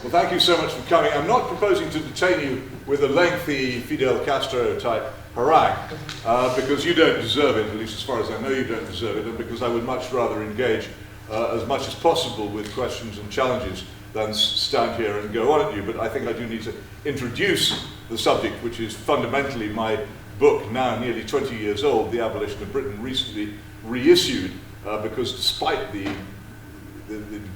Well, thank you so much for coming. I'm not proposing to detain you with a lengthy Fidel Castro type harangue, because you don't deserve it, at least as far as I know you don't deserve it, and because I would much rather engage as much as possible with questions and challenges than stand here and go on at you. But I think I do need to introduce the subject, which is fundamentally my book, now nearly 20 years old, The Abolition of Britain, recently reissued, because despite the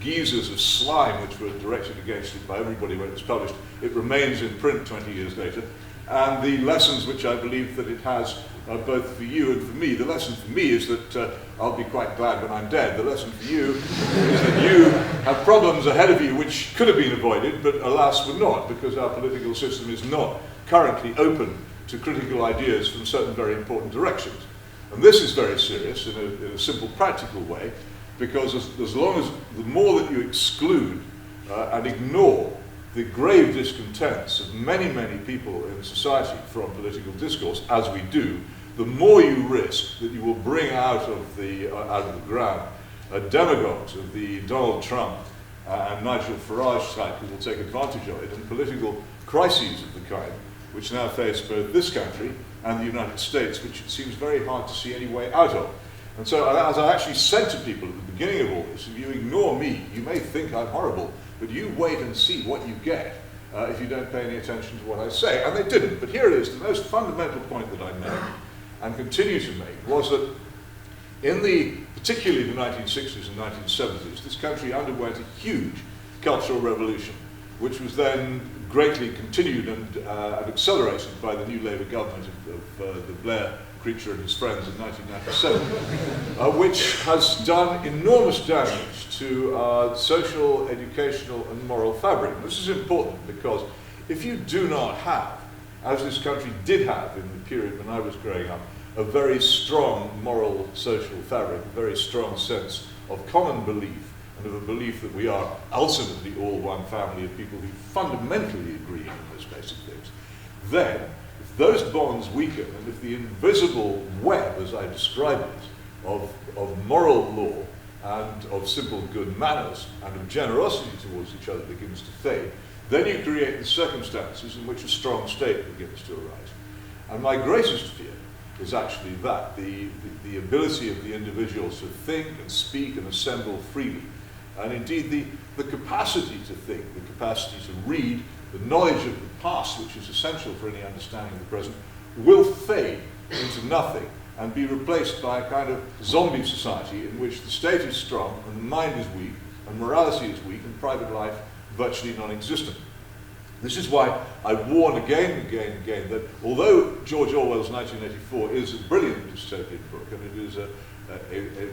geysers of slime which were directed against it by everybody when it was published, it remains in print 20 years later. And the lessons which I believe that it has, both for you and for me, the lesson for me is that I'll be quite glad when I'm dead. The lesson for you is that you have problems ahead of you which could have been avoided, but alas were not, because our political system is not currently open to critical ideas from certain very important directions. And this is very serious in a simple practical way, because as long as the more that you exclude and ignore the grave discontents of many, many people in society from political discourse, as we do, the more you risk that you will bring out of the ground demagogues of the Donald Trump and Nigel Farage type who will take advantage of it, and political crises of the kind which now face both this country and the United States, which it seems very hard to see any way out of. And so, as I actually said to people at the beginning of all this, if you ignore me, you may think I'm horrible, but you wait and see what you get if you don't pay any attention to what I say. And they didn't, but here it is. The most fundamental point that I made, and continue to make, was that particularly the 1960s and 1970s, this country underwent a huge cultural revolution, which was then greatly continued and accelerated by the new Labour government of the Blair creature and his friends in 1997, which has done enormous damage to our social, educational and moral fabric. And this is important because if you do not have, as this country did have in the period when I was growing up, a very strong moral social fabric, a very strong sense of common belief, and of a belief that we are ultimately all one family of people who fundamentally agree on those basic things, then if those bonds weaken, and if the invisible web, as I describe it, of moral law and of simple good manners and of generosity towards each other begins to fade, then you create the circumstances in which a strong state begins to arise. And my greatest fear is actually that, the ability of the individual to think and speak and assemble freely, and indeed the capacity to think, the capacity to read, the knowledge of the past, which is essential for any understanding of the present, will fade into nothing and be replaced by a kind of zombie society in which the state is strong and the mind is weak and morality is weak and private life virtually non-existent. This is why I warn again and again and again that although George Orwell's 1984 is a brilliant dystopian book, and it is a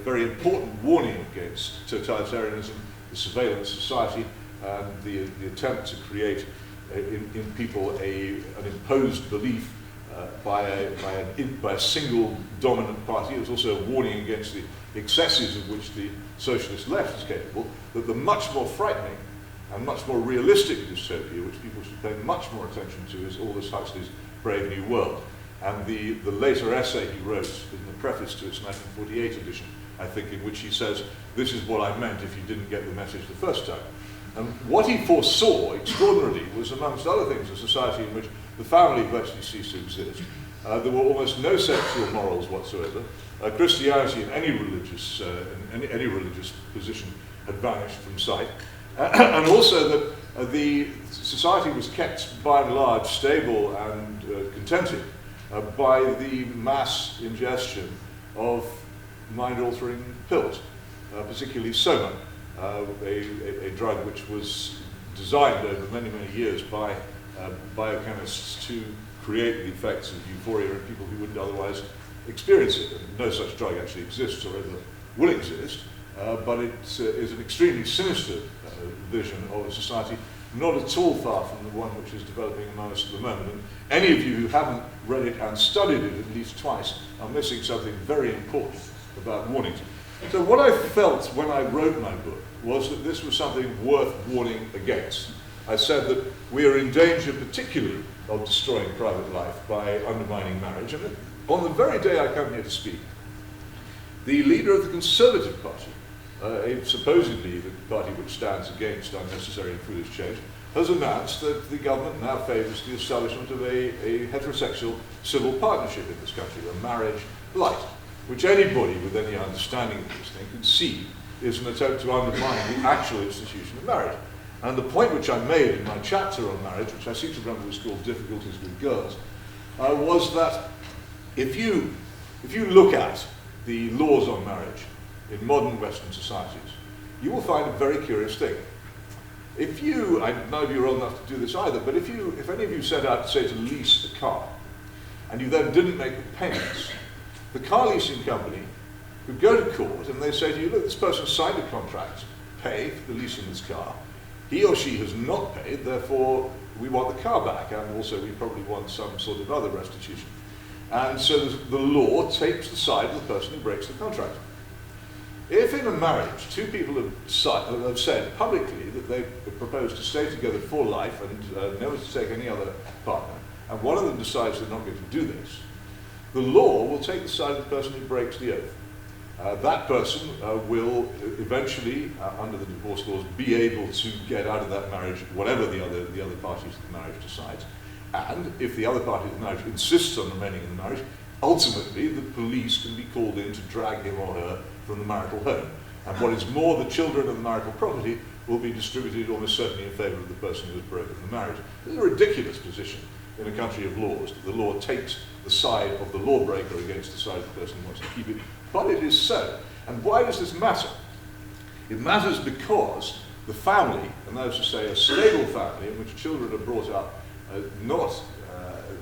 very important warning against totalitarianism, the surveillance society, and the attempt to create in people an imposed belief by a single dominant party. It was also a warning against the excesses of which the socialist left is capable, that the much more frightening and much more realistic dystopia, which people should pay much more attention to, is Aldous Huxley's Brave New World. And the later essay he wrote in the preface to its 1948 edition, I think, in which he says, "This is what I meant if you didn't get the message the first time." And what he foresaw, extraordinarily, was, amongst other things, a society in which the family virtually ceased to exist. There were almost no sexual morals whatsoever. Christianity in any religious position had vanished from sight. And also that the society was kept, by and large, stable and contented by the mass ingestion of mind-altering pills, particularly soma, a drug which was designed over many, many years by biochemists to create the effects of euphoria in people who wouldn't otherwise experience it. And no such drug actually exists or ever will exist, but it is an extremely sinister vision of a society, not at all far from the one which is developing among us at the moment. And any of you who haven't read it and studied it at least twice are missing something very important about warnings. So what I felt when I wrote my book was that this was something worth warning against. I said that we are in danger particularly of destroying private life by undermining marriage. And on the very day I come here to speak, the leader of the Conservative Party, supposedly the party which stands against unnecessary and foolish change, has announced that the government now favours the establishment of a heterosexual civil partnership in this country, a marriage light, which anybody with any understanding of this thing can see is an attempt to undermine the actual institution of marriage. And the point which I made in my chapter on marriage, which I seem to remember was called Difficulties with Girls, was that if you look at the laws on marriage in modern Western societies, you will find a very curious thing. If you, none of you are old enough to do this either, but if any of you set out, say, to lease a car, and you then didn't make the payments, the car leasing company would go to court and they say to you, look, this person signed a contract to pay for the lease of this car. He or she has not paid, therefore we want the car back, and also we probably want some sort of other restitution. And so the law takes the side of the person who breaks the contract. If in a marriage two people have said publicly that they propose to stay together for life and never to take any other partner, and one of them decides they're not going to do this, the law will take the side of the person who breaks the oath. That person will eventually, under the divorce laws, be able to get out of that marriage, whatever the other parties of the marriage decides. And if the other party of the marriage insists on remaining in the marriage, ultimately the police can be called in to drag him or her from the marital home. And what is more, the children of the marital property will be distributed almost certainly in favour of the person who has broken the marriage. This is a ridiculous position in a country of laws, that the law takes the side of the lawbreaker against the side of the person who wants to keep it. But it is so. And why does this matter? It matters because the family, and that is to say a stable family in which children are brought up not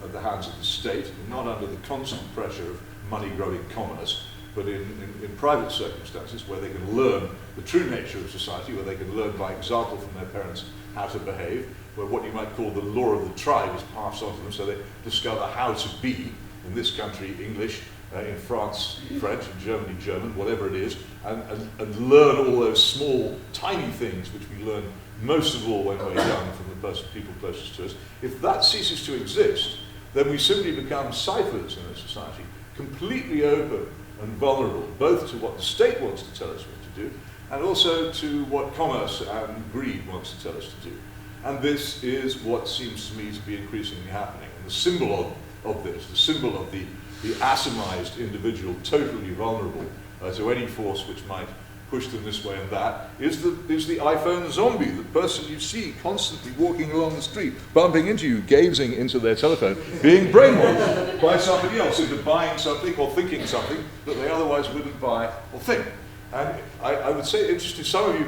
at the hands of the state, not under the constant pressure of money-grubbing commerce, but in private circumstances where they can learn the true nature of society, where they can learn by example from their parents how to behave, where what you might call the law of the tribe is passed on to them, so they discover how to be, in this country, English, in France, French, in Germany, German, whatever it is, and learn all those small, tiny things which we learn most of all when we're young from the people closest to us. If that ceases to exist, then we simply become ciphers in a society, completely open and vulnerable, both to what the state wants to tell us what to do, and also to what commerce and greed wants to tell us to do. And this is what seems to me to be increasingly happening. And the symbol of this, the symbol of the atomized individual, totally vulnerable to any force which might push them this way and that, is the iPhone zombie, the person you see constantly walking along the street, bumping into you, gazing into their telephone, being brainwashed by somebody else into buying something or thinking something that they otherwise wouldn't buy or think. And I would say, interesting, some of you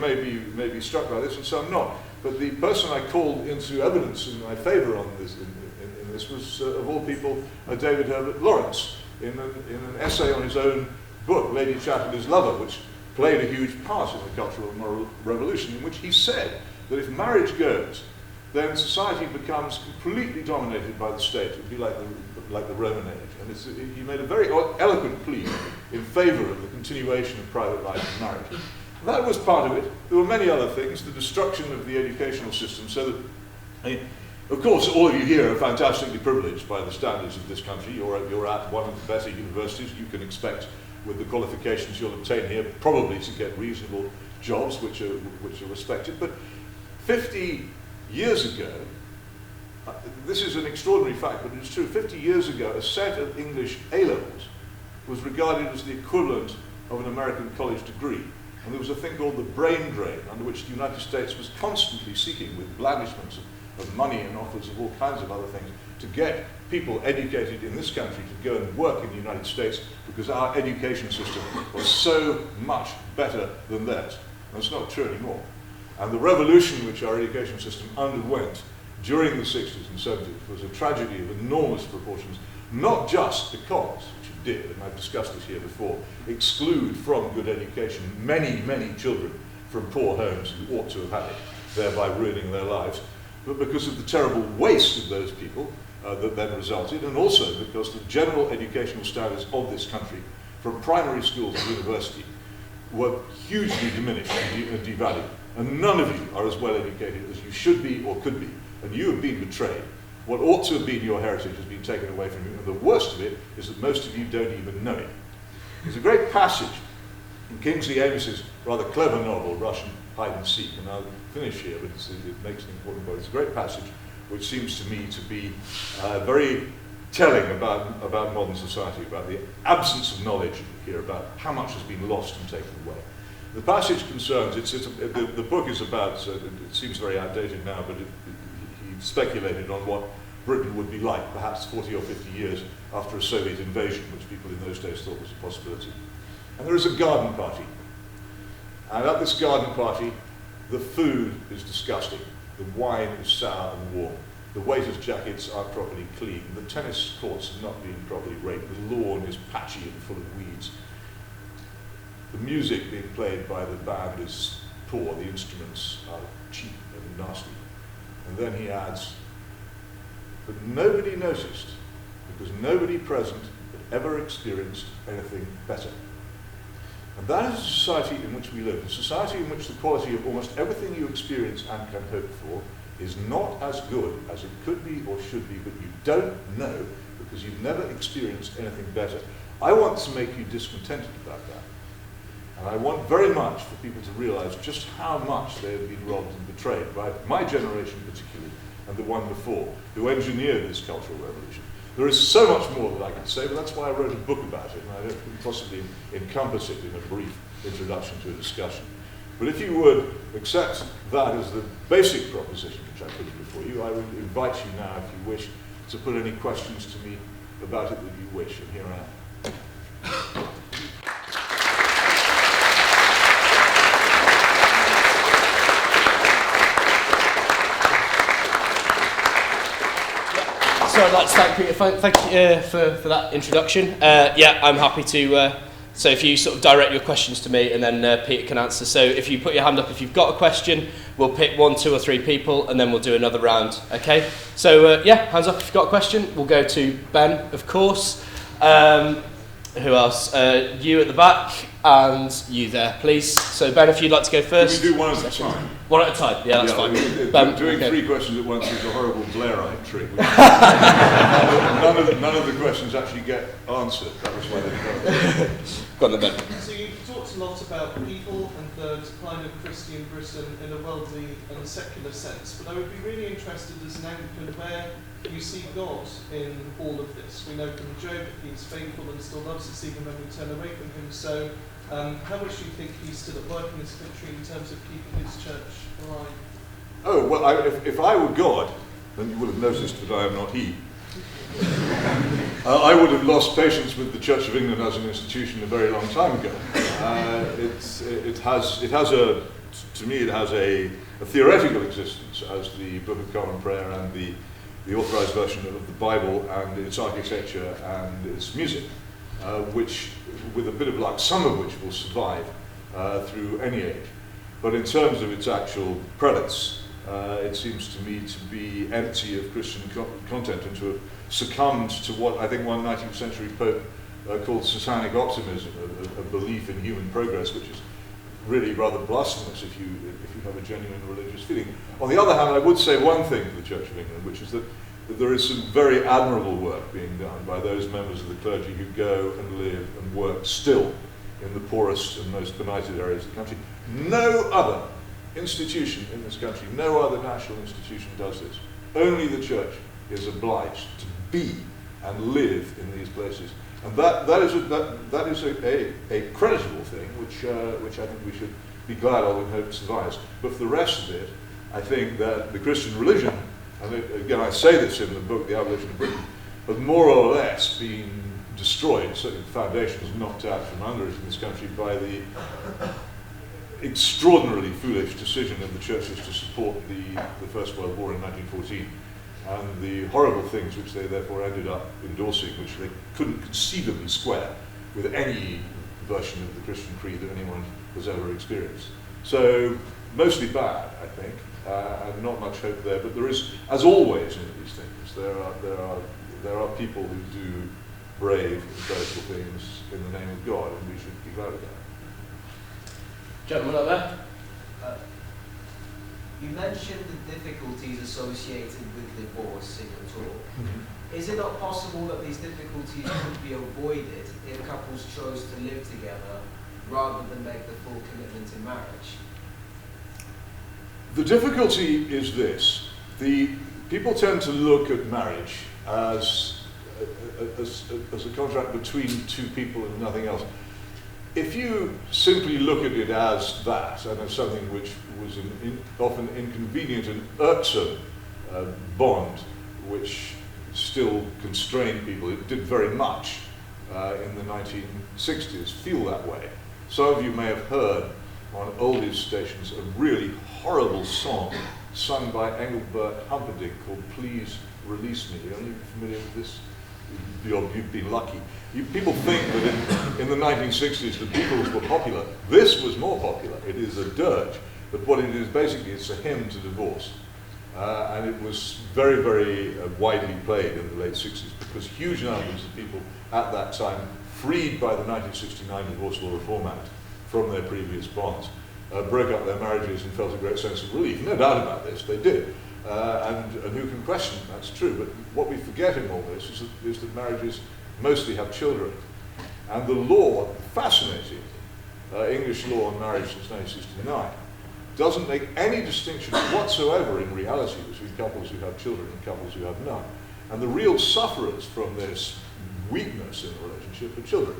may be struck by this and some not, but the person I called into evidence in my favour on this, in this was, of all people, David Herbert Lawrence, in an essay on his own book, Lady Chatterley's Lover, which played a huge part in the Cultural and Moral Revolution, in which he said that if marriage goes, then society becomes completely dominated by the state. It would be like the Roman age. And he made a very eloquent plea in favour of the continuation of private life and marriage. And that was part of it. There were many other things, the destruction of the educational system, so that, of course, all of you here are fantastically privileged by the standards of this country. You're at one of the better universities. You can expect, with the qualifications you'll obtain here, probably to get reasonable jobs which are respected. But 50 years ago, this is an extraordinary fact, but it's true, 50 years ago, a set of English A-levels was regarded as the equivalent of an American college degree. And there was a thing called the brain drain, under which the United States was constantly seeking, with blandishments of money and offers of all kinds of other things, to get people educated in this country to go and work in the United States, because our education system was so much better than theirs. And it's not true anymore. And the revolution which our education system underwent during the 60s and 70s was a tragedy of enormous proportions, not just because, which it did, and I've discussed this here before, exclude from good education many, many children from poor homes who ought to have had it, thereby ruining their lives, but because of the terrible waste of those people that then resulted, and also because the general educational standards of this country, from primary school to university, were hugely diminished and devalued. And none of you are as well educated as you should be or could be, and you have been betrayed. What ought to have been your heritage has been taken away from you, and the worst of it is that most of you don't even know it. There's a great passage in Kingsley Amis's rather clever novel, Russian hide and seek. And I'll finish here, but it makes an important point. It's a great passage which seems to me to be very telling about modern society, about the absence of knowledge here, about how much has been lost and taken away. The passage concerns, the book is about, it seems very outdated now, but he speculated on what Britain would be like perhaps 40 or 50 years after a Soviet invasion, which people in those days thought was a possibility. And there is a garden party. And at this garden party, the food is disgusting. The wine is sour and warm. The waiters' jackets aren't properly clean. The tennis courts have not been properly raked. The lawn is patchy and full of weeds. The music being played by the band is poor. The instruments are cheap and nasty. And then he adds, but nobody noticed, because nobody present had ever experienced anything better. And that is a society in which we live, a society in which the quality of almost everything you experience and can hope for is not as good as it could be or should be, but you don't know because you've never experienced anything better. I want to make you discontented about that. And I want very much for people to realize just how much they have been robbed and betrayed by my generation particularly, and the one before, who engineered this cultural revolution. There is so much more that I could say, but that's why I wrote a book about it, and I don't possibly encompass it in a brief introduction to a discussion. But if you would accept that as the basic proposition which I put before you, I would invite you now, if you wish, to put any questions to me about it that you wish, and here I am. So I'd like to thank Peter. Thank you for that introduction. Yeah, I'm happy to. So if you sort of direct your questions to me, and then Peter can answer. So if you put your hand up if you've got a question, we'll pick 1, 2, or 3 people, and then we'll do another round. Okay. So yeah, hands up if you've got a question. We'll go to Ben, of course. Who else? You at the back, and you there, please. So Ben, if you'd like to go first. Can we do one at a time? One at a time. Yeah, that's fine. Doing 3 questions at once is a horrible Blairite trick. None of the questions actually get answered. That was why they did. Go on then, Ben. So you've talked a lot about people and the decline of Christian Britain in a worldly and secular sense, but I would be really interested as an Anglican where you see God in all of this. We know from Job that he's faithful and still loves us even when we turn away from him. So how much do you think he's still at work in this country in terms of keeping his church alive? Oh, well, if I were God, then you would have noticed that I am not he. I would have lost patience with the Church of England as an institution a very long time ago. To me, it has a theoretical existence as the Book of Common Prayer and the authorized version of the Bible and its architecture and its music, which, with a bit of luck, some of which will survive through any age. But in terms of its actual prelates, it seems to me to be empty of Christian content and to have succumbed to what I think one 19th century pope called satanic optimism, a belief in human progress, which is really rather blasphemous if you have a genuine religious feeling. On the other hand, I would say one thing for the Church of England, which is that there is some very admirable work being done by those members of the clergy who go and live and work still in the poorest and most benighted areas of the country. No other institution in this country, no other national institution does this. Only the Church is obliged to be and live in these places. And that is a creditable thing, which I think we should be glad of and hope survives. But for the rest of it, I think that the Christian religion, and again I say this in the book, The Abolition of Britain, has more or less been destroyed, certainly the foundations knocked out from under it in this country by the extraordinarily foolish decision of the churches to support the First World War in 1914. And the horrible things which they therefore ended up endorsing, which they couldn't conceivably square with any version of the Christian creed that anyone has ever experienced. So mostly bad, I think, and not much hope there. But there is, as always in these things, there are people who do brave and dreadful things in the name of God, and we should be glad of that. Gentleman up there. You mentioned the difficulties associated with divorce in your talk. Mm-hmm. Is it not possible that these difficulties could be avoided if couples chose to live together rather than make the full commitment in marriage? The difficulty is this. People tend to look at marriage as a contract between two people and nothing else. If you simply look at it as that, and as something which was an often inconvenient and irksome bond, which still constrained people, it did very much in the 1960s feel that way. Some of you may have heard on oldies stations a really horrible song sung by Engelbert Humperdinck called Please Release Me. Are you familiar with this? You've been lucky. People think that in the 1960s the Beatles were popular. This was more popular. It is a dirge. But what it is basically, it's a hymn to divorce. And it was very, very widely played in the late 60s because huge numbers of people at that time, freed by the 1969 Divorce Law Reform Act from their previous bonds, broke up their marriages and felt a great sense of relief. No doubt about this, they did. And who can question that's true. But what we forget in all this is that marriages mostly have children. And the law, fascinating, English law on marriage since 1969, doesn't make any distinction whatsoever in reality between couples who have children and couples who have none. And the real sufferers from this weakness in the relationship are children.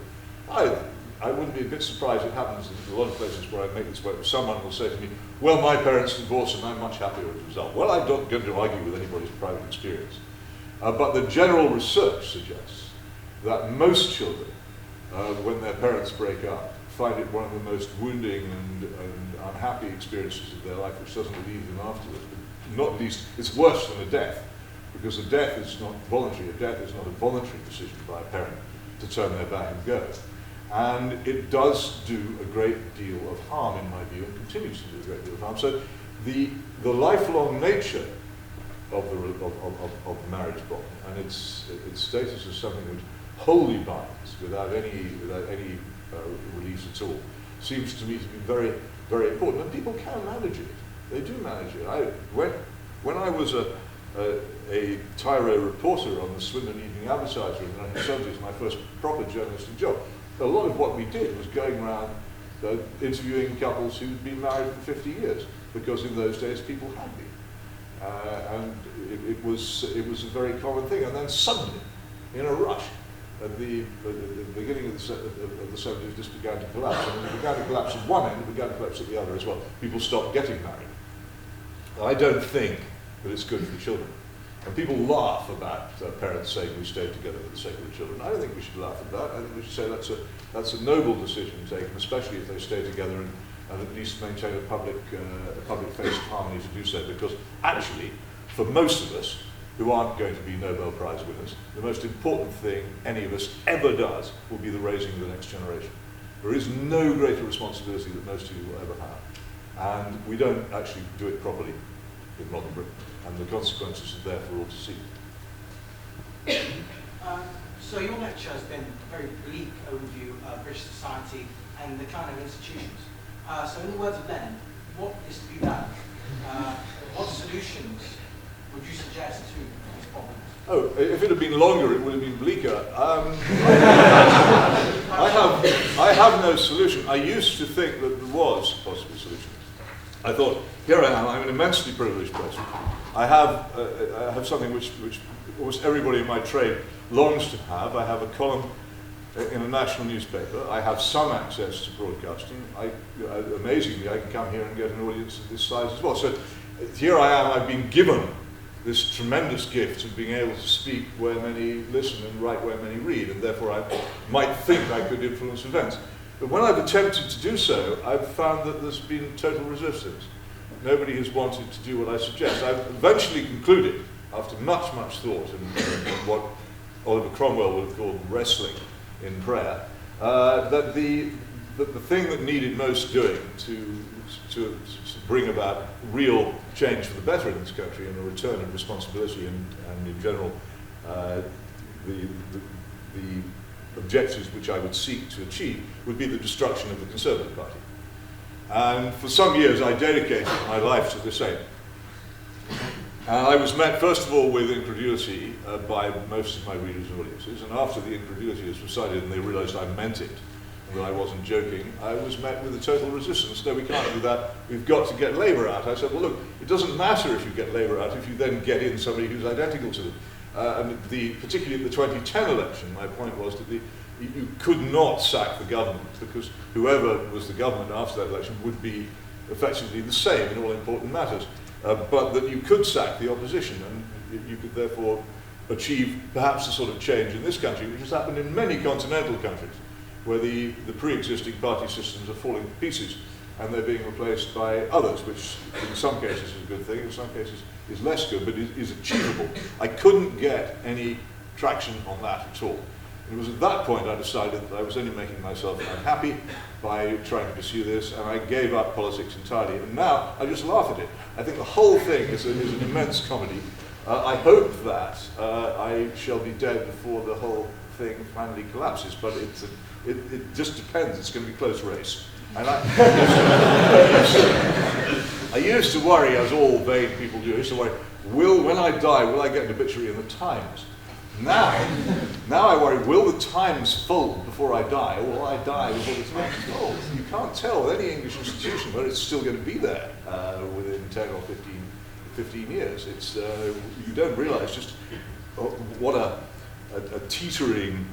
I wouldn't be a bit surprised. It happens in a lot of places where I make this work. Someone will say to me, well, my parents divorced and I'm much happier as a result. Well, I'm not going to argue with anybody's private experience. But the general research suggests that most children, when their parents break up, find it one of the most wounding and unhappy experiences of their life, which doesn't leave them afterwards. But not least, it's worse than a death, because a death is not voluntary. A death is not a voluntary decision by a parent to turn their back and go. And it does do a great deal of harm, in my view, and continues to do a great deal of harm. So the lifelong nature of the marriage bond and its status as something which wholly binds without any release at all seems to me to be very, very important. And people can manage it. They do manage it. When I was a tyro reporter on the Swindon Evening Advertiser in the 1970s, my first proper journalistic job, a lot of what we did was going around interviewing couples who'd been married for 50 years, because in those days people had been. And it was a very common thing. And then suddenly, in a rush, at the beginning of the 70s, this began to collapse. And when it began to collapse at one end, it began to collapse at the other as well. People stopped getting married. I don't think that it's good for children. And people laugh about parents saying we stayed together for the sake of the children. I don't think we should laugh at that. I think we should say that's a noble decision taken, especially if they stay together and at least maintain a public face of harmony to do so. Because actually, for most of us who aren't going to be Nobel Prize winners, the most important thing any of us ever does will be the raising of the next generation. There is no greater responsibility that most of you will ever have. And we don't actually do it properly in modern Britain. And the consequences are there for all to see. So your lecture has been a very bleak overview of British society and the kind of institutions. So in the words of Lenin, what is to be done? What solutions would you suggest to these problems? Oh, if it had been longer, it would have been bleaker. I have no solution. I used to think that there was a possible solution. I thought, here I am, I'm an immensely privileged person. I have something which almost everybody in my trade longs to have. I have a column in a national newspaper. I have some access to broadcasting. Amazingly, I can come here and get an audience of this size as well. So here I am, I've been given this tremendous gift of being able to speak where many listen and write where many read, and therefore I might think I could influence events. But when I've attempted to do so, I've found that there's been total resistance. Nobody has wanted to do what I suggest. I've eventually concluded, after much, much thought, and what Oliver Cromwell would have called wrestling in prayer, that the thing that needed most doing to bring about real change for the better in this country and a return of responsibility and in general the objectives which I would seek to achieve would be the destruction of the Conservative Party. And for some years I dedicated my life to this aim. I was met first of all with incredulity by most of my readers and audiences, and after the incredulity was subsided and they realized I meant it, that I wasn't joking, I was met with a total resistance. No, we can't do that. We've got to get Labour out. I said, well, look, it doesn't matter if you get Labour out if you then get in somebody who's identical to them. And particularly at the 2010 election, my point was that you could not sack the government because whoever was the government after that election would be effectively the same in all important matters. But that you could sack the opposition, and you could therefore achieve perhaps the sort of change in this country, which has happened in many continental countries, where the pre-existing party systems are falling to pieces and they're being replaced by others, which in some cases is a good thing, in some cases is less good, but is achievable. I couldn't get any traction on that at all. And it was at that point I decided that I was only making myself unhappy by trying to pursue this, and I gave up politics entirely. And now I just laugh at it. I think the whole thing is an immense comedy. I hope that I shall be dead before the whole thing finally collapses, but it just depends. It's going to be a close race. And I used to worry, as all vain people do, I used to worry, when I die, will I get an obituary in the Times? Now I worry, will the Times fold before I die, or will I die before the Times folds? You can't tell with any English institution whether it's still going to be there within 10 or 15 years. It's, you don't realise just what a teetering,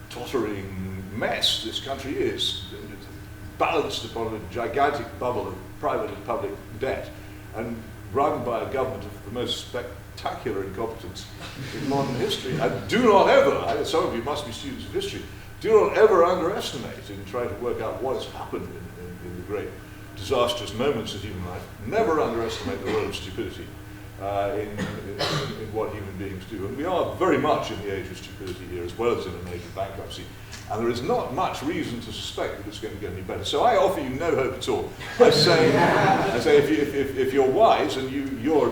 tottering mess this country is, balanced upon a gigantic bubble of private and public debt, and run by a government of the most spectacular incompetence in modern history. And do not ever, some of you must be students of history, do not ever underestimate in trying to work out what has happened in the great disastrous moments of human life. Never underestimate the role of stupidity in what human beings do. And we are very much in the age of stupidity here, as well as in an age of bankruptcy. And there is not much reason to suspect that it's going to get any better. So I offer you no hope at all. I say if you're wise, and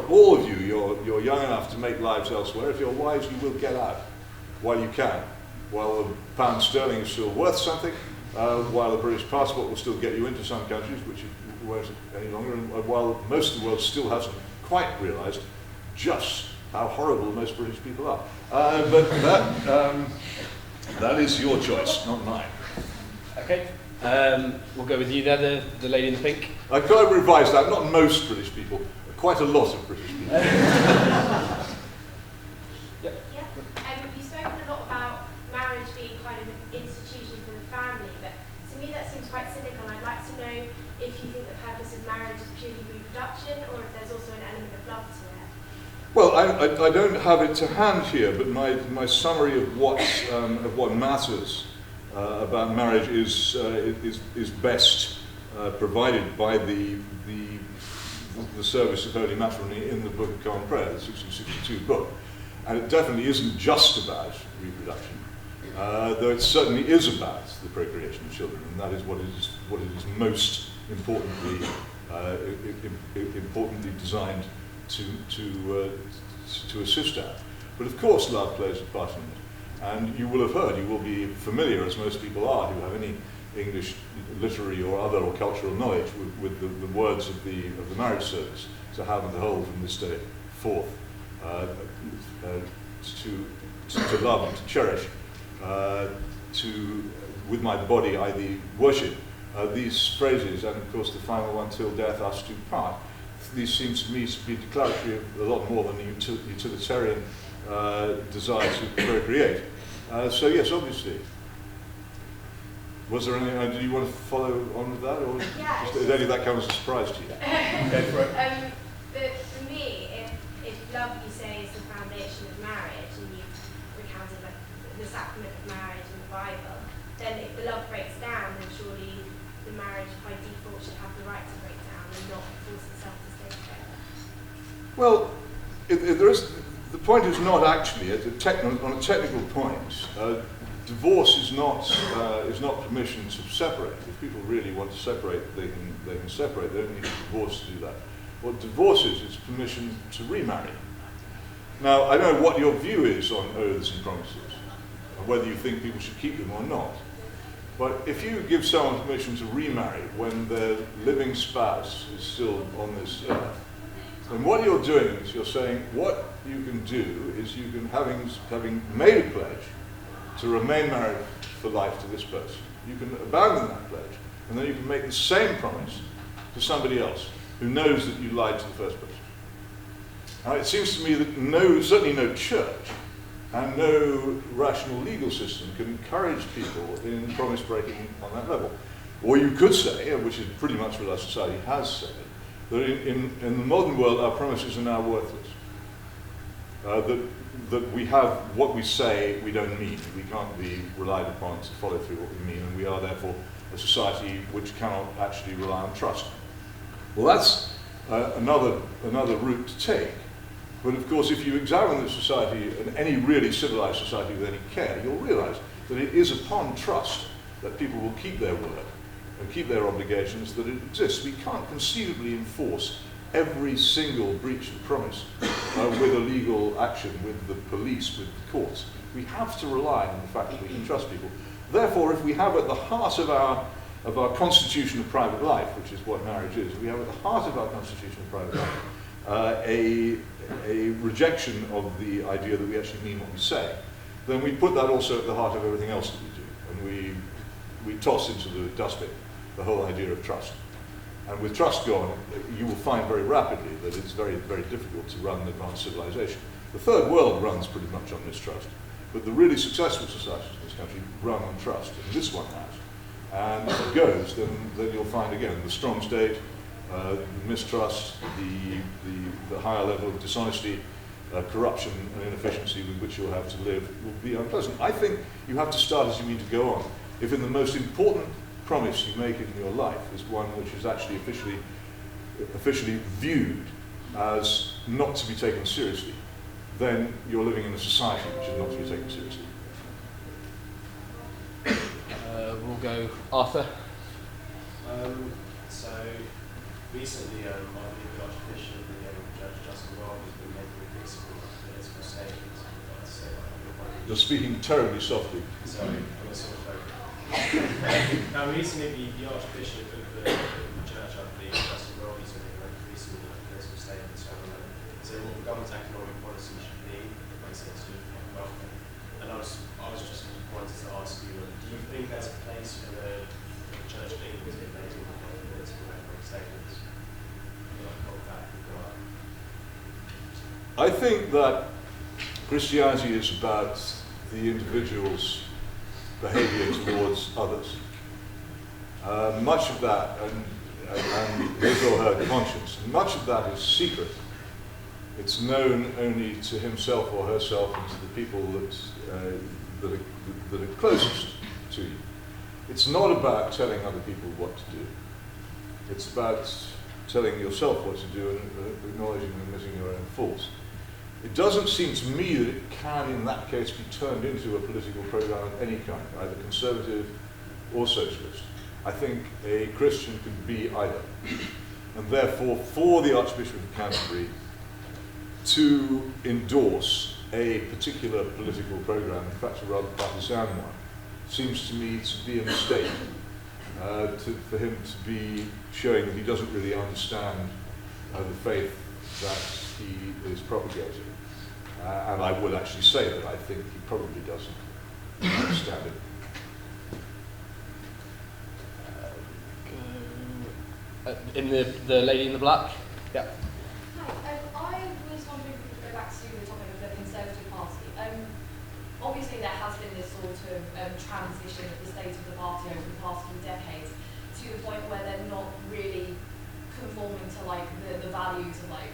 all of you, you're young enough to make lives elsewhere, if you're wise, you will get out while you can. While the pound sterling is still worth something, while the British passport will still get you into some countries, which it won't any longer, and while most of the world still hasn't quite realised just how horrible most British people are. But that is your choice, not mine. Okay, we'll go with you there, the lady in the pink. I've got to revise that, not most British people, quite a lot of British people. Yeah, you've spoken a lot about marriage being kind of an institution for the family, but to me that seems quite cynical. I'd like to know if you think the purpose of marriage is purely reproduction, or if there's also an element of love to it. Well, I don't have it to hand here, but my summary of what matters about marriage is best provided by the service of holy matrimony in the Book of Common Prayer, the 1662 book, and it definitely isn't just about reproduction, though it certainly is about the procreation of children, and that is what it is most importantly designed to assist at. But of course love plays a part in it. And you will have heard, you will be familiar, as most people are who have any English literary or other or cultural knowledge, with the words of the marriage service, to have and to hold from this day forth, to love and to cherish, with my body I thee worship. These phrases, and of course the final one, till death us do part, these seem to me to be declaratory of a lot more than the utilitarian desire to procreate. So yes, obviously. Was there anything, did you want to follow on with that, or did any of that come as a surprise to you? Go for it. But for me, if love, you say, is the foundation of marriage, and you've recounted like the sacrament of marriage in the Bible, then if the love breaks down, then surely the marriage by default should have the right to break down and not force itself to stay together. Well, the point is not actually, on a technical point, divorce is not permission to separate. If people really want to separate, they can separate. They don't need a divorce to do that. What divorce is permission to remarry. Now, I don't know what your view is on oaths and promises, or whether you think people should keep them or not. But if you give someone permission to remarry when their living spouse is still on this earth, then what you're doing is you're saying what you can do is you can, having made a pledge to remain married for life to this person. You can abandon that pledge, and then you can make the same promise to somebody else who knows that you lied to the first person. Now, it seems to me that certainly no church and no rational legal system can encourage people in promise breaking on that level. Or you could say, which is pretty much what our society has said, that in the modern world our promises are now worthless. That we have what we say we don't mean. We can't be relied upon to follow through what we mean, and we are therefore a society which cannot actually rely on trust. Well, that's another route to take. But of course, if you examine the society, and any really civilized society with any care, you'll realize that it is upon trust that people will keep their word and keep their obligations that it exists. We can't conceivably enforce every single breach of promise with a legal action, with the police, with the courts. We have to rely on the fact that we can trust people. Therefore, if we have at the heart of our constitution of private life, which is what marriage is, we have at the heart of our constitution of private life a rejection of the idea that we actually mean what we say, then we put that also at the heart of everything else that we do, and we toss into the dustbin the whole idea of trust. And with trust gone, you will find very rapidly that it's very, very difficult to run an advanced civilization. The third world runs pretty much on mistrust, but the really successful societies in this country run on trust, and this one has. And if it goes, then you'll find again the strong state, the mistrust, the higher level of dishonesty, corruption and inefficiency with which you'll have to live will be unpleasant. I think you have to start as you mean to go on. If in the most important promise you make in your life is one which is actually officially viewed as not to be taken seriously, then you're living in a society which is not to be taken seriously. We'll go Arthur. So recently, I believe the Archbishop and Judge Justin Wells has been making increasingly political statements. You're speaking terribly softly. Sorry, I'm a sort of now, recently, the Archbishop of the Church, I believe, Justin Wells, has been making increasingly political statements saying what the government's economic policy should be, basically to welfare. And I was just wanted to ask you, do you think there's a place for the Church of England to be making political economic statements? I think that Christianity is about the individual's behavior towards others. Much of that, and his or her conscience, much of that is secret. It's known only to himself or herself and to the people that are closest to you. It's not about telling other people what to do. It's about telling yourself what to do and acknowledging and admitting your own faults. It doesn't seem to me that it can, in that case, be turned into a political program of any kind, either conservative or socialist. I think a Christian can be either. And therefore, for the Archbishop of Canterbury to endorse a particular political program, in fact a rather partisan one, seems to me to be a mistake. For him to be showing that he doesn't really understand the faith that he is propagating. And I would actually say that I think he probably doesn't understand it. In the lady in the black? Yeah. Hi, I was wondering if we could go back to the topic of the Conservative Party. Obviously there has been this sort of transition of the state of the party over the past few decades to the point where they're not really conforming to like the values of like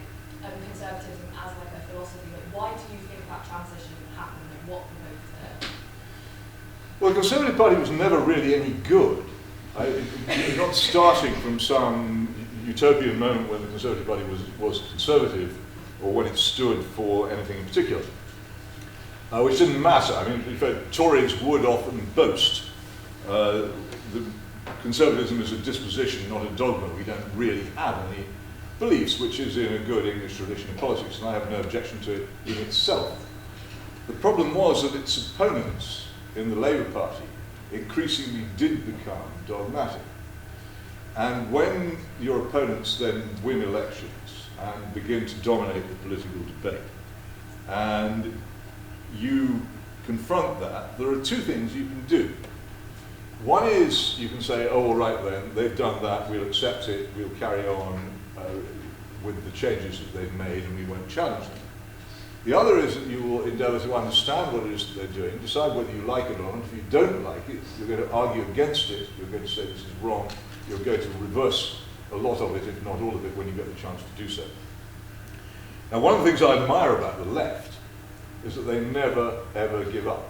conservatism as like a philosophy. Like, why do you think that transition happened? Like, what provoked it? Well, the Conservative Party was never really any good. It's not starting from some utopian moment when the Conservative Party was conservative or when it stood for anything in particular, which didn't matter. I mean, in fact, Tories would often boast the conservatism is a disposition, not a dogma. We don't really have any beliefs, which is in a good English tradition of politics, and I have no objection to it in itself. The problem was that its opponents in the Labour Party increasingly did become dogmatic. And when your opponents then win elections and begin to dominate the political debate, and you confront that, there are two things you can do. One is you can say, oh, all right then, they've done that, we'll accept it, we'll carry on with the changes that they've made and we won't challenge them. The other is that you will endeavour to understand what it is that they're doing, decide whether you like it or not. If you don't like it, you're going to argue against it, you're going to say this is wrong, you're going to reverse a lot of it, if not all of it, when you get the chance to do so. Now, one of the things I admire about the left is that they never, ever give up.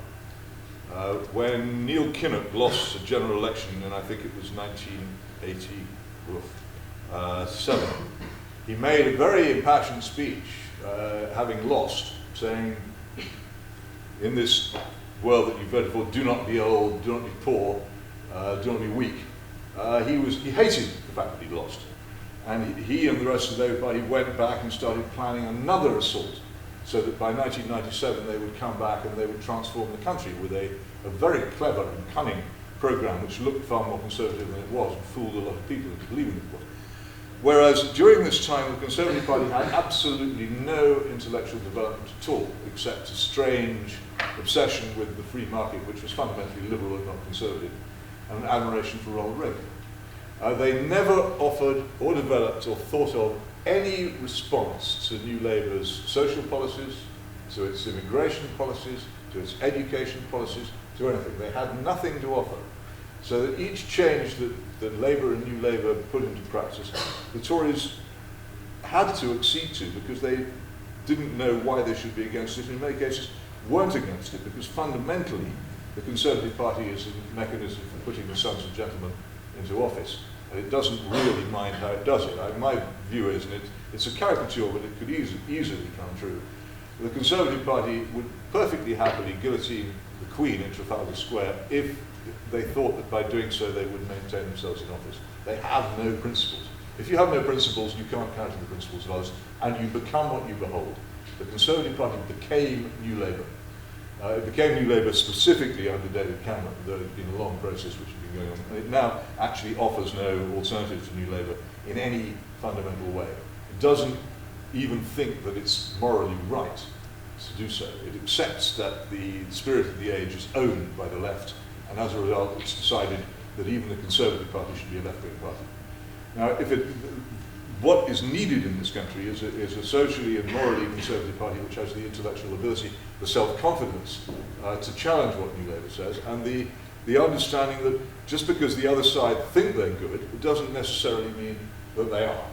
When Neil Kinnock lost the general election in, I think it was 1987, he made a very impassioned speech, having lost, saying, in this world that you voted for, do not be old, do not be poor, do not be weak. He hated the fact that he'd lost. And he and the rest of the Labour Party went back and started planning another assault, so that by 1997 they would come back and they would transform the country with a very clever and cunning programme which looked far more conservative than it was and fooled a lot of people into believing it was. Whereas during this time the Conservative Party had absolutely no intellectual development at all, except a strange obsession with the free market, which was fundamentally liberal and not conservative, and an admiration for Ronald Reagan. They never offered or developed or thought of any response to New Labour's social policies, to its immigration policies, to its education policies, to anything. They had nothing to offer. So that each change that Labour and New Labour put into practice, the Tories had to accede to because they didn't know why they should be against it. In many cases, weren't against it because fundamentally the Conservative Party is a mechanism for putting the sons of gentlemen into office. And it doesn't really mind how it does it. My view is, and it's a caricature, but it could easily come true, the Conservative Party would perfectly happily guillotine the Queen in Trafalgar Square if they thought that by doing so they would maintain themselves in office. They have no principles. If you have no principles, you can't counter the principles of others, and you become what you behold. The Conservative Party became New Labour. It became New Labour specifically under David Cameron, though it's been a long process which has been going on. And it now actually offers no alternative to New Labour in any fundamental way. It doesn't even think that it's morally right to do so. It accepts that the spirit of the age is owned by the left, and as a result it's decided that even the Conservative Party should be a left-wing party. Now, what is needed in this country is a socially and morally conservative party which has the intellectual ability, the self-confidence to challenge what New Labour says, and the understanding that just because the other side think they're good, it doesn't necessarily mean that they are.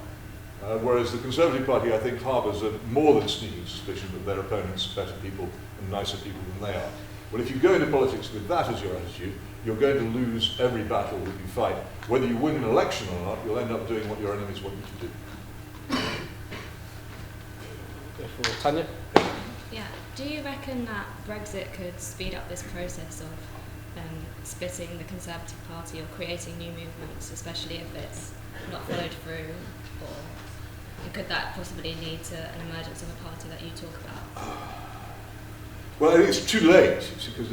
Whereas the Conservative Party, I think, harbours a more than sneaking suspicion that their opponents are better people and nicer people than they are. Well, if you go into politics with that as your attitude, you're going to lose every battle that you fight. Whether you win an election or not, you'll end up doing what your enemies want you to do. Go for Tanya. Yeah. Do you reckon that Brexit could speed up this process of splitting the Conservative Party or creating new movements, especially if it's not followed through? Or could that possibly lead to an emergence of a party that you talk about? Well, I think it's too late, because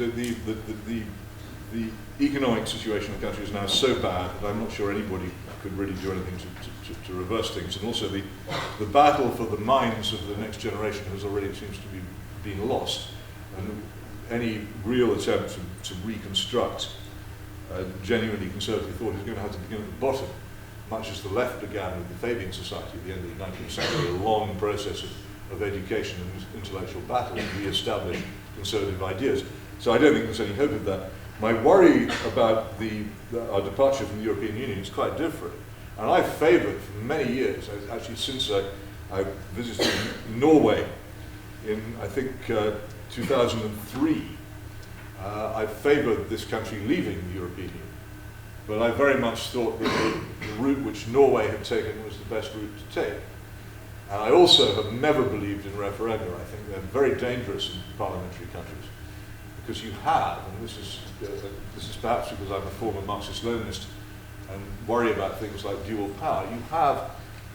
the economic situation in the country is now so bad that I'm not sure anybody could really do anything to reverse things. And also the battle for the minds of the next generation has already seems to be being lost. And any real attempt to reconstruct genuinely conservative thought is going to have to begin at the bottom, much as the left began with the Fabian Society at the end of the 19th century, a long process of education and intellectual battle to re-establish conservative ideas. So I don't think there's any hope of that. My worry about our departure from the European Union is quite different. And I've favoured for many years, actually since I visited Norway in, I think, 2003, I've favoured this country leaving the European Union. But I very much thought that the route which Norway had taken was the best route to take. And I also have never believed in referenda. I think they're very dangerous in parliamentary countries. Because you have, and this is perhaps because I'm a former Marxist-Leninist and worry about things like dual power, you have,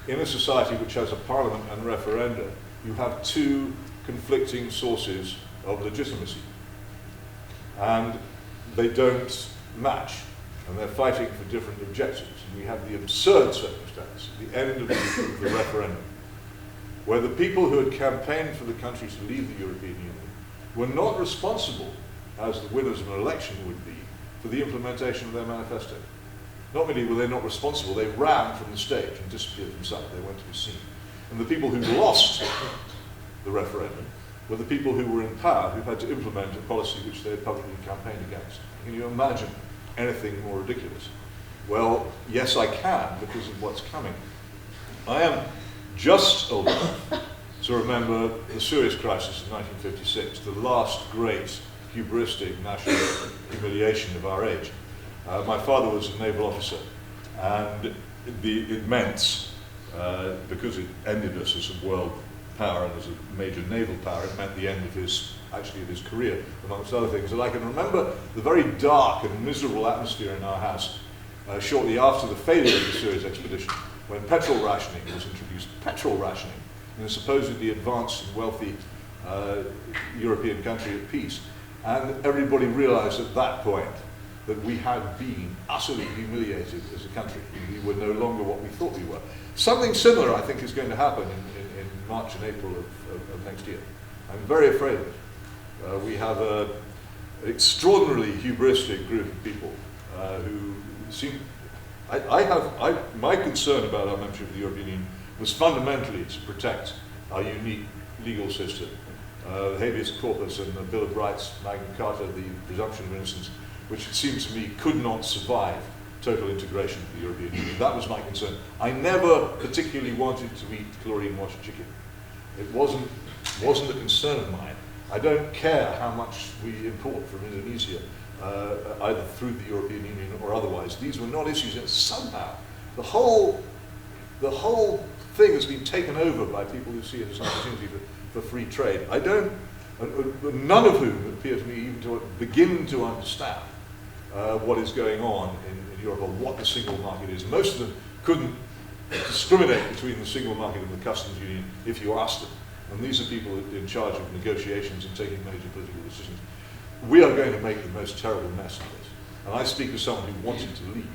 in a society which has a parliament and referenda, you have two conflicting sources of legitimacy. And they don't match, and they're fighting for different objectives. And we have the absurd circumstance, the end of the referendum, where the people who had campaigned for the country to leave the European Union were not responsible, as the winners of an election would be, for the implementation of their manifesto. Not merely were they not responsible, they ran from the stage and disappeared from sight. They weren't to be seen. And the people who lost the referendum were the people who were in power, who had to implement a policy which they had publicly campaigned against. Can you imagine anything more ridiculous? Well, yes, I can, because of what's coming. I am just old enough to remember the Suez crisis of 1956, the last great hubristic national humiliation of our age. My father was a naval officer, and it meant, because it ended us as a world power and as a major naval power, it meant the end of his career, amongst other things. And I can remember the very dark and miserable atmosphere in our house shortly after the failure of the Suez expedition, when petrol rationing was introduced. Petrol rationing in a supposedly advanced and wealthy European country at peace. And everybody realized at that point that we had been utterly humiliated as a country. We were no longer what we thought we were. Something similar, I think, is going to happen in March and April of next year. I'm very afraid of it. We have an extraordinarily hubristic group of people who seem... my concern about our membership of the European Union was fundamentally to protect our unique legal system. Habeas corpus and the Bill of Rights, Magna Carta, the presumption of innocence, which it seems to me could not survive total integration of the European Union. That was my concern. I never particularly wanted to eat chlorine-washed chicken. It wasn't a concern of mine. I don't care how much we import from Indonesia, either through the European Union or otherwise. These were not issues, and somehow the whole thing has been taken over by people who see it as an opportunity for free trade. None of whom appear to me even to begin to understand what is going on in Europe, or what the single market is. Most of them couldn't discriminate between the single market and the customs union if you asked them. And these are people in charge of negotiations and taking major political decisions. We are going to make the most terrible mess of this. And I speak as someone who wanted to leave.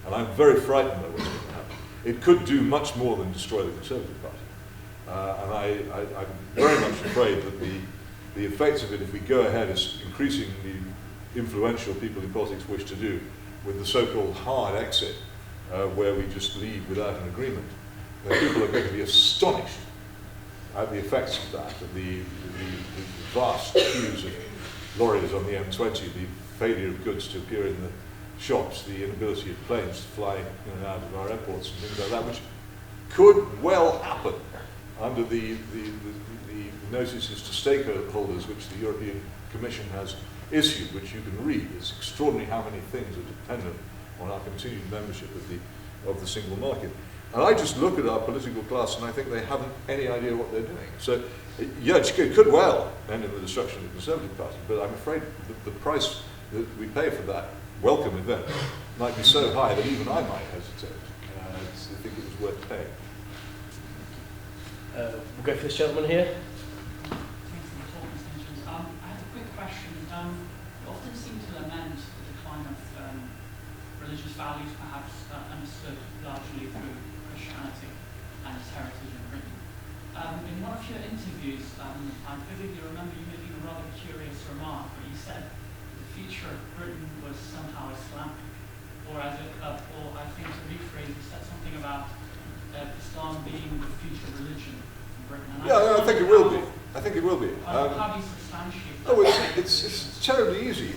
And I'm very frightened about what's going to happen. It could do much more than destroy the Conservative Party. And I'm very much afraid that the effects of it, if we go ahead as increasingly influential people in politics wish to do, with the so-called hard exit, where we just leave without an agreement, then people are going to be astonished at the effects of that, of the vast queues of lorries on the M20, the failure of goods to appear in the shops, the inability of planes to fly in and out of our airports and things like that, which could well happen under the notices to stakeholders which the European Commission has issued, which you can read. It's extraordinary how many things are dependent on our continued membership of the single market. And I just look at our political class and I think they haven't any idea what they're doing. So, yeah, it could well end in the destruction of the Conservative Party, but I'm afraid the price that we pay for that welcome event might be so high that even I might hesitate. I think it was worth paying. We'll go for this gentleman here. Thanks for the talk, Mr. Hitchens. I have a quick question. You often seem to lament the decline of religious values, perhaps understood largely through Christianity and its heritage in Britain. In one of your interviews, I vividly remember you making a rather curious remark where you said the future of Britain was somehow Islamic, or I think to rephrase, you said something about Islam being the future religion in Britain. And I think it will be. I think it will be. How do you substantiate that? Oh, it's terribly easy.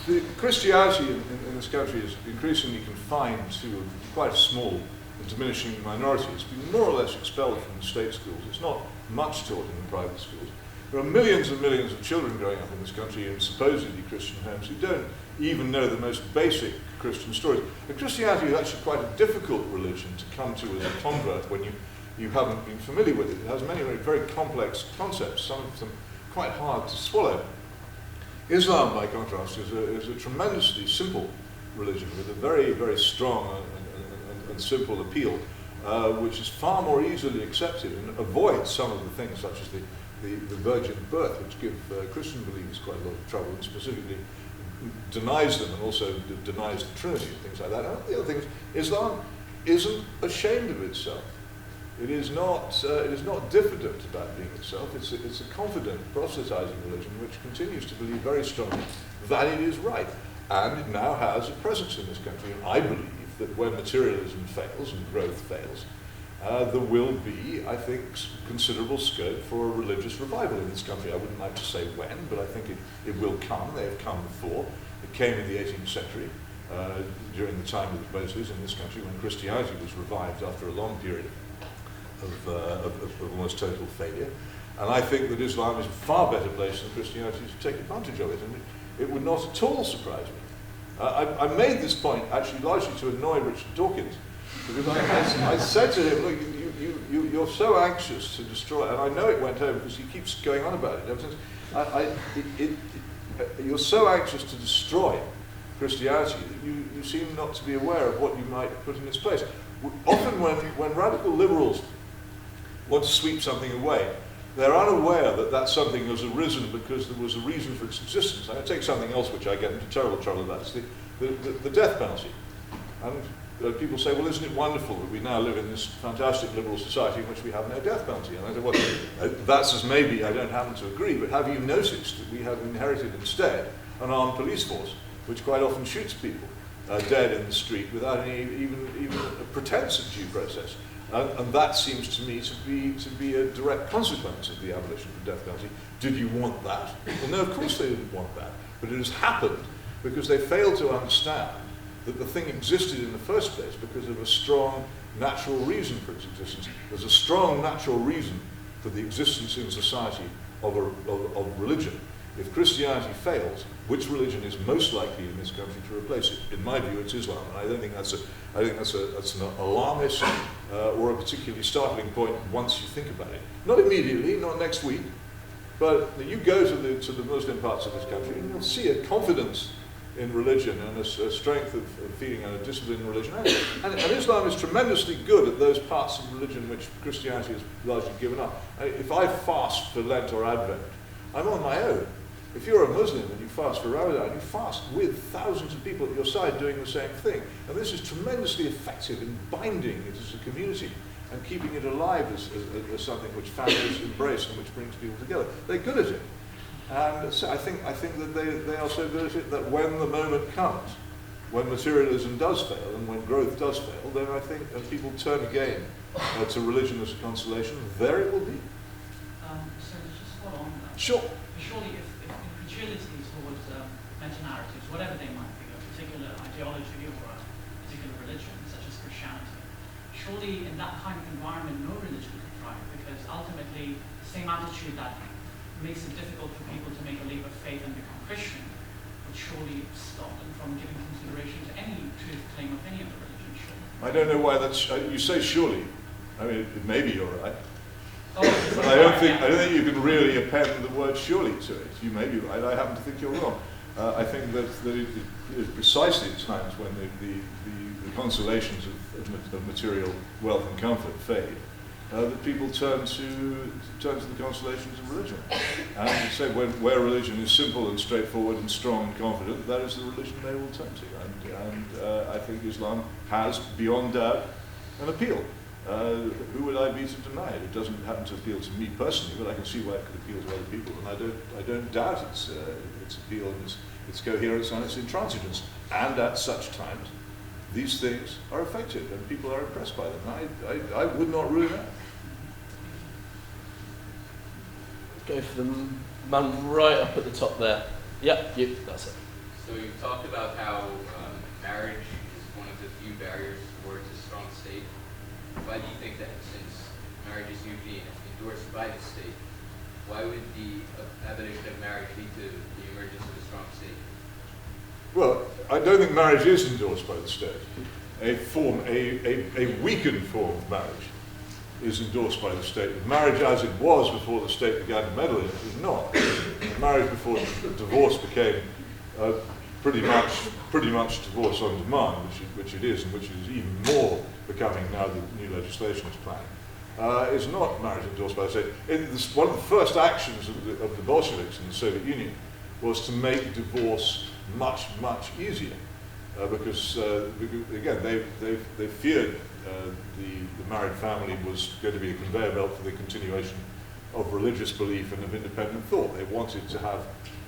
The Christianity in this country is increasingly confined to quite a small and diminishing minority. It's been more or less expelled from the state schools. It's not much taught in the private schools. There are millions and millions of children growing up in this country in supposedly Christian homes who don't even know the most basic Christian stories. And Christianity is actually quite a difficult religion to come to as a convert when you haven't been familiar with it. It has many very complex concepts, some of them quite hard to swallow. Islam, by contrast, is a tremendously simple religion with a very, very strong and simple appeal, which is far more easily accepted and avoids some of the things such as the virgin birth, which give Christian believers quite a lot of trouble, and specifically denies them and also denies the Trinity and things like that. And the other thing is, Islam isn't ashamed of itself. It is not diffident about being itself. It's a confident, proselytizing religion which continues to believe very strongly that it is right. And it now has a presence in this country. And I believe that when materialism fails and growth fails, there will be, I think, considerable scope for a religious revival in this country. I wouldn't like to say when, but I think it will come. They have come before. It came in the 18th century, during the time of the Moslems in this country, when Christianity was revived after a long period of almost total failure. And I think that Islam is a far better place than Christianity to take advantage of it. And it would not at all surprise me. I made this point actually largely to annoy Richard Dawkins, because I said to him, look, you're so anxious to destroy, and I know it went home because he keeps going on about it ever since. You're so anxious to destroy Christianity that you seem not to be aware of what you might put in its place. Often when radical liberals want to sweep something away, they're unaware that that something has arisen because there was a reason for its existence. I take something else which I get into terrible trouble about. It's the death penalty. And people say, well, isn't it wonderful that we now live in this fantastic liberal society in which we have no death penalty? And I say, well, that's as maybe, I don't happen to agree, but have you noticed that we have inherited instead an armed police force which quite often shoots people dead in the street without any even a pretense of due process? And that seems to me to be a direct consequence of the abolition of the death penalty. Did you want that? Well, no, of course they didn't want that. But it has happened because they failed to understand that the thing existed in the first place because of a strong natural reason for its existence. There's a strong natural reason for the existence in society of religion. If Christianity fails, which religion is most likely in this country to replace it? In my view, it's Islam, and I don't think that's an alarmist or a particularly startling point once you think about it. Not immediately, not next week, but you go to the Muslim parts of this country and you'll see a confidence in religion and a strength of feeling and a discipline in religion. And Islam is tremendously good at those parts of religion which Christianity has largely given up. If I fast for Lent or Advent, I'm on my own. If you're a Muslim and you fast for Ramadan, you fast with thousands of people at your side doing the same thing. And this is tremendously effective in binding it as a community and keeping it alive as something which families embrace and which brings people together. They're good at it. And so I think that they are so good at it that when the moment comes, when materialism does fail and when growth does fail, then I think and people turn again to religion as a consolation, there it will be. So just follow on that. Sure. Surely if incredulity towards meta-narratives, whatever they might be, a particular ideology or a particular religion, such as Christianity, surely in that kind of environment no religion could thrive, because ultimately the same attitude that makes it difficult for people to make a leap of faith and become Christian would surely stop them from giving consideration to any truth claim of any other religion, surely. I don't know why that's, you say surely. I mean, maybe you're right. But I don't think you can really append the word surely to it. You may be right. I happen to think you're wrong. I think that it is precisely at times when the consolations of material wealth and comfort fade, that people turn to the consolations of religion. And say where religion is simple and straightforward and strong and confident, that is the religion they will turn to. And I think Islam has, beyond doubt, an appeal. Who would I be to deny it? It doesn't happen to appeal to me personally, but I can see why it could appeal to other people, and I don't doubt its appeal and its coherence and its intransigence. And at such times, these things are effective, and people are impressed by them. I would not rule it out. Go for the man right up at the top there. Yeah, you. That's it. So you talked about how marriage is one of the few barriers towards a strong state. Why do you think that, since marriage is usually endorsed by the state? Why would the abolition of marriage lead to the emergence of a strong state? Well, I don't think marriage is endorsed by the state. A weakened form of marriage is endorsed by the state. Marriage as it was before the state began to meddle in it is not. Marriage before divorce became pretty much divorce on demand, which it is, and which is even more becoming now that new legislation is planning, is not marriage endorsed by the state. One of the first actions of the Bolsheviks in the Soviet Union was to make divorce much, much easier, because again, they feared the married family was going to be a conveyor belt for the continuation of religious belief and of independent thought. They wanted to have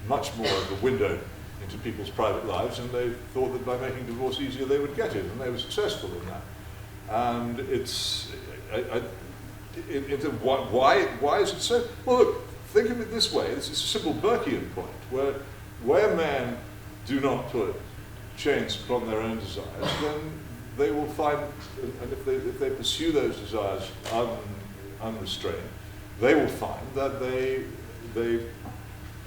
much more of a window into people's private lives, and they thought that by making divorce easier they would get it, and they were successful in that. And why is it so? Well, look, think of it this way. It's a simple Burkean point, where men do not put chains upon their own desires, then they will find, and if they pursue those desires unrestrained, they will find that they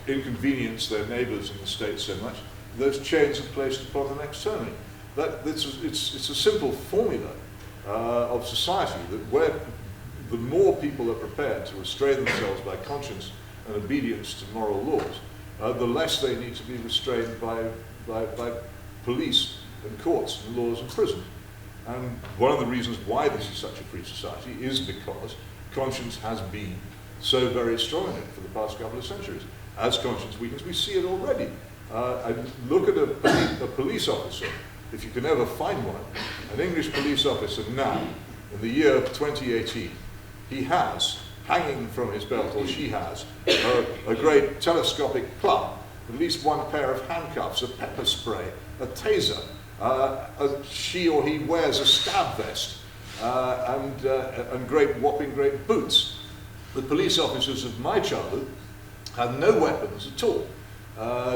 inconvenience their neighbours in the state so much, those chains are placed upon them externally. It's a simple formula of society, that where the more people are prepared to restrain themselves by conscience and obedience to moral laws, the less they need to be restrained by police and courts and laws and prisons. And one of the reasons why this is such a free society is because conscience has been so very strong in it for the past couple of centuries. As conscience weakens, we see it already. And look at a police officer, if you can ever find one, an English police officer now, in the year 2018, he has, hanging from his belt, or she has, a great telescopic club, at least one pair of handcuffs, a pepper spray, a taser. She or he wears a stab vest, and great whopping great boots. The police officers of my childhood had no weapons at all.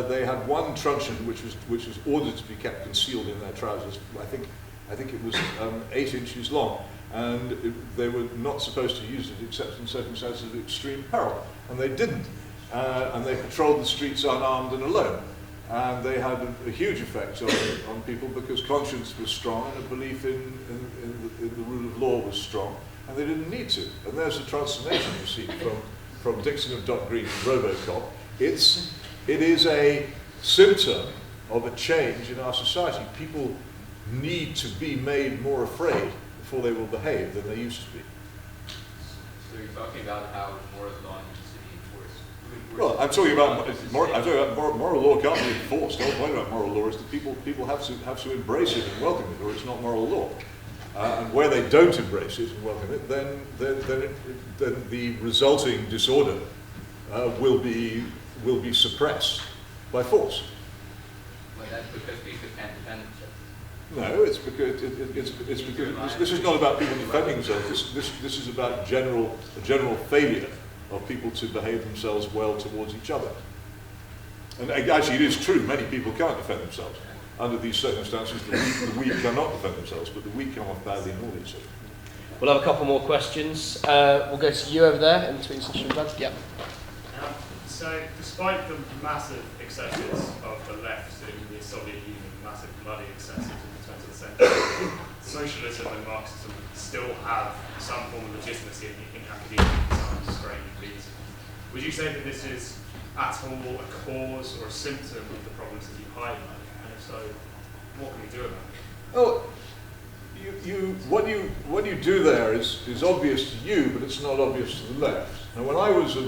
They had one truncheon which was ordered to be kept concealed in their trousers. I think it was 8 inches long, and they were not supposed to use it except in circumstances of extreme peril, and they didn't. And they patrolled the streets unarmed and alone. And they had a huge effect on people because conscience was strong and a belief in the rule of law was strong, and they didn't need to. And there's a transformation you see from Dixon of Dock Green to Robocop. It is a symptom of a change in our society. People need to be made more afraid before they will behave than they used to be. So you're talking about how moral law needs to be enforced. Well, I'm talking about moral law can't be enforced. The whole point about moral law is that people have to embrace it and welcome it, or it's not moral law. And where they don't embrace it and welcome it, then the resulting disorder will be suppressed by force. Well, that's because people can't defend themselves. No, it's because this is not about people defending themselves. This is about a general failure of people to behave themselves well towards each other. And actually, it is true. Many people can't defend themselves under these circumstances. The weak cannot defend themselves, but the weak come off badly in all these circumstances. We'll have a couple more questions. We'll go to you over there in between sessions. Yep. So, despite the massive excesses of the left in the Soviet Union, massive bloody excesses in the 20th century, socialism and Marxism still have some form of legitimacy in academia, science, great degrees. Would you say that this is at all a cause or a symptom of the problems that you highlight? And if so, what can we do about it? Oh, what you do there is obvious to you, but it's not obvious to the left. Now, when I was a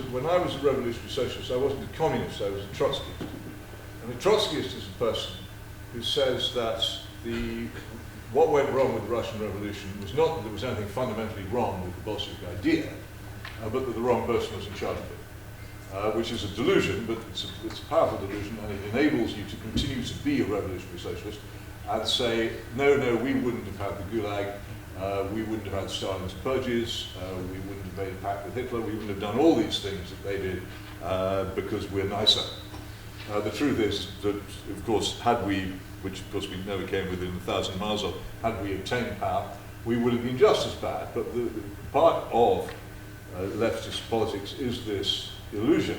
revolutionary socialist, I wasn't a communist, I was a Trotskyist. And a Trotskyist is a person who says that what went wrong with the Russian Revolution was not that there was anything fundamentally wrong with the Bolshevik idea, but that the wrong person was in charge of it, which is a delusion, but it's a powerful delusion, and it enables you to continue to be a revolutionary socialist and say, no, we wouldn't have had the Gulag, we wouldn't have had Stalin's purges, we wouldn't have made a pact with Hitler, we wouldn't have done all these things that they did because we're nicer. The truth is that, of course, had we, which of course we never came within 1,000 miles of, had we obtained power, we would have been just as bad. But the part of leftist politics is this illusion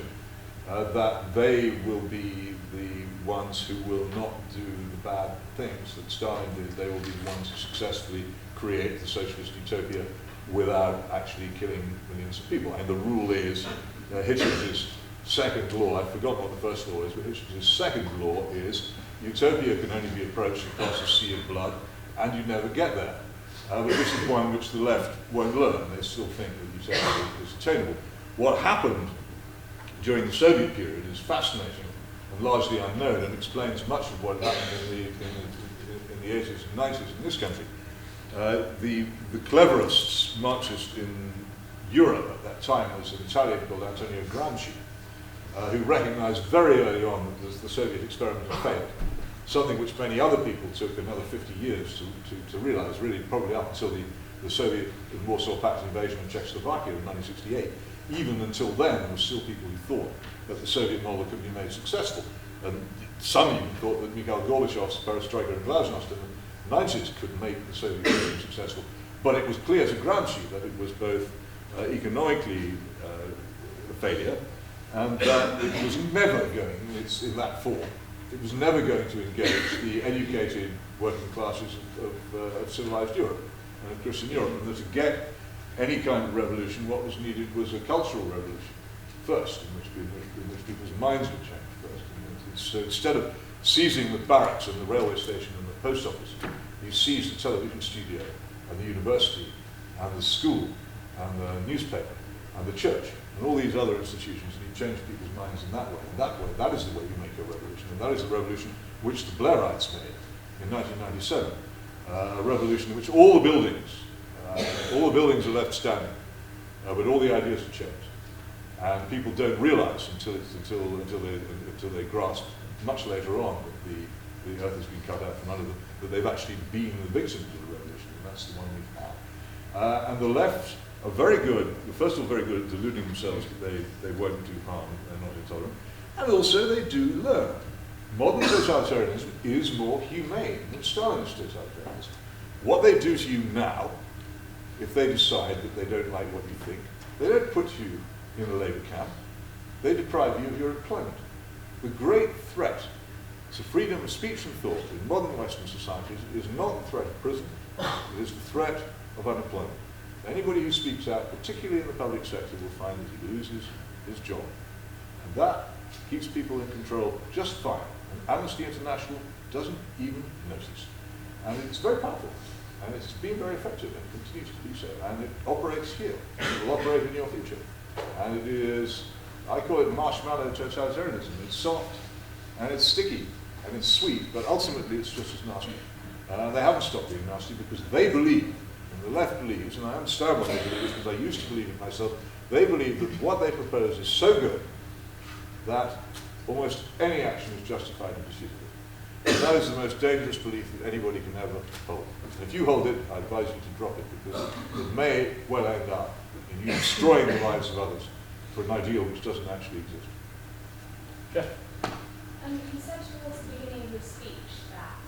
that they will be the ones who will not do the bad things that Stalin did. They will be the ones who successfully create the socialist utopia without actually killing millions of people. And the rule is, Hitchens' second law, I've forgotten what the first law is, but Hitchens' second law is utopia can only be approached across a sea of blood, and you never get there. But this is one which the left won't learn. They still think that utopia is attainable. What happened during the Soviet period is fascinating and largely unknown, and explains much of what happened in the 80s and 90s in this country. The cleverest Marxist in Europe at that time was an Italian called Antonio Gramsci, who recognized very early on that the Soviet experiment had failed, something which many other people took another 50 years to realize, really probably up until the Soviet and Warsaw Pact invasion of Czechoslovakia in 1968. Even until then, there were still people who thought that the Soviet model could be made successful. And some even thought that Mikhail Gorbachev's perestroika and glasnost in the 90s could make the Soviet Union successful. But it was clear to Gramsci that it was both economically a failure, and that it was never going, in that form, it was never going to engage the educated working classes of civilized Europe and of Christian Europe. And that to get any kind of revolution, what was needed was a cultural revolution first, in which people's minds would change first. And so instead of seizing the barracks and the railway station and the post office, you seized the television studio and the university and the school and the newspaper and the church and all these other institutions, and you change people's minds in that way. And that is the way you make a revolution, and that is the revolution which the Blairites made in 1997. A revolution in which all the buildings are left standing, but all the ideas have changed. And people don't realize until they grasp much later on that the earth has been cut out from under them, that they've actually been the victims of the revolution, and that's the one we've had. And the left are very good, first of all, very good at deluding themselves that they won't do harm, they're not intolerant, and also they do learn. Modern totalitarianism is more humane than Stalinist totalitarianism. What they do to you now, if they decide that they don't like what you think, they don't put you in a labour camp, they deprive you of your employment. The great threat to freedom of speech and thought in modern Western societies is not the threat of prison, it is the threat of unemployment. Anybody who speaks out, particularly in the public sector, will find that he loses his job. And that keeps people in control just fine. And Amnesty International doesn't even notice. And it's very powerful. And it's been very effective and continues to be so. And it operates here. It will operate in your future. And it is, I call it marshmallow totalitarianism. It's soft, and it's sticky, and it's sweet, but ultimately it's just as nasty. They haven't stopped being nasty because they believe, and the left believes, and I understand what they believe because I used to believe it myself, they believe that what they propose is so good that almost any action is justified in pursuit of it. And that is the most dangerous belief that anybody can ever hold. And if you hold it, I advise you to drop it, because it may well end up in you destroying the lives of others for an ideal which doesn't actually exist. Jeff? You said towards the beginning of your speech that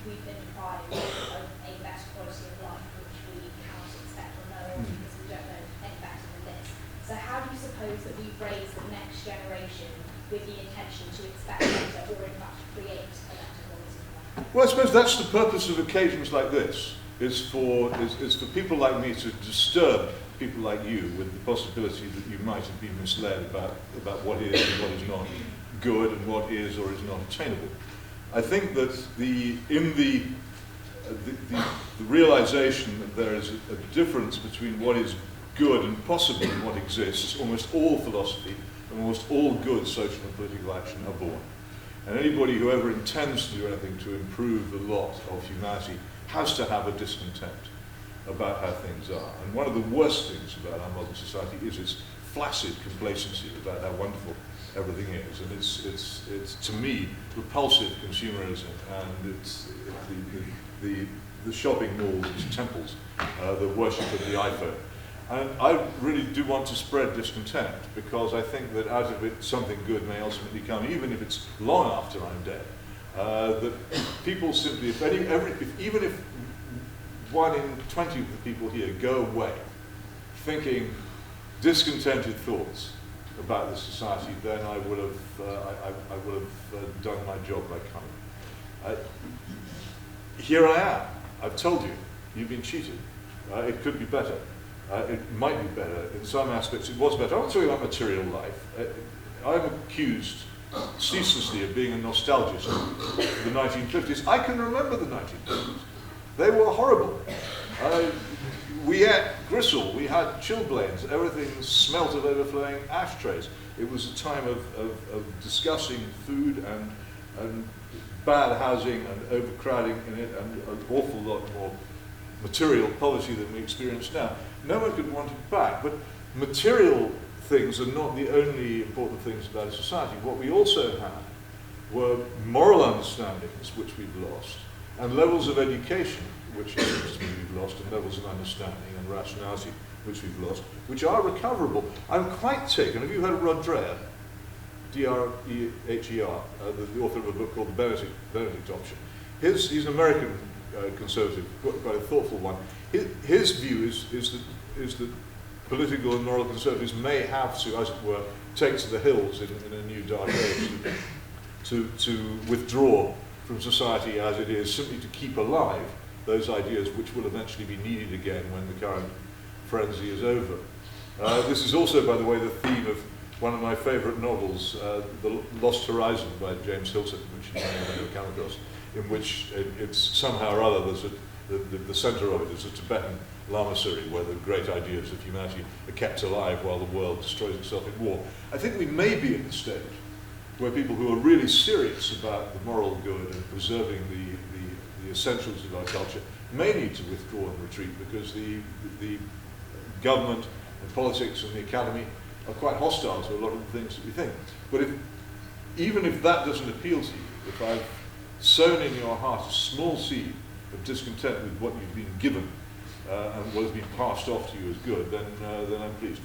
we've been deprived of a better quality of life, which we cannot expect or know because we don't know any better than this. So how do you suppose that we raise the next generation with the intention to expect better, or in fact create a better quality of life? Well, I suppose that's the purpose of occasions like this, is for people like me to disturb people like you with the possibility that you might have been misled about what is and what is not good and what is or is not attainable. I think that the realization that there is a difference between what is good and possible and what exists, almost all philosophy and almost all good social and political action are born. And anybody who ever intends to do anything to improve the lot of humanity has to have a discontent about how things are. And one of the worst things about our modern society is its flaccid complacency about how wonderful everything is. And it's to me, repulsive consumerism, and it's the shopping malls as temples, the worship of the iPhone. And I really do want to spread discontent, because I think that out of it something good may ultimately come, even if it's long after I'm dead. That people simply, even if 1 in 20 of the people here go away thinking discontented thoughts about this society, then I would have done my job by coming. Here I am. I've told you. You've been cheated. It could be better. It might be better. In some aspects, it was better. I'm not talking about material life. I'm accused ceaselessly of being a nostalgist of the 1950s. I can remember the 1950s. They were horrible. We ate gristle, we had chilblains, everything smelt of overflowing ashtrays. It was a time of discussing food and bad housing and overcrowding in it, and an awful lot more material poverty that we experience now. No one could want it back, but material things are not the only important things about a society. What we also had were moral understandings, which we've lost, and levels of education, which we've lost, and levels of understanding and rationality, which we've lost, which are recoverable. I'm quite taken. Have you heard of Rod Dreher? D-R-E-H-E-R, the author of a book called The Benedict Option. He's an American conservative, quite a thoughtful one. His view is that political and moral conservatives may have to, as it were, take to the hills in a new dark age to withdraw from society as it is, simply to keep alive those ideas which will eventually be needed again when the current frenzy is over. This is also, by the way, the theme of one of my favourite novels, The Lost Horizon by James Hilton, which you may have come across, in which it's somehow or other, the centre of it is a Tibetan lamasery where the great ideas of humanity are kept alive while the world destroys itself in war. I think we may be in the stage where people who are really serious about the moral good and preserving the essentials of our culture may need to withdraw and retreat because the government and politics and the academy are quite hostile to a lot of the things that we think. But even if that doesn't appeal to you, if I've sown in your heart a small seed of discontent with what you've been given and what has been passed off to you as good, then I'm pleased.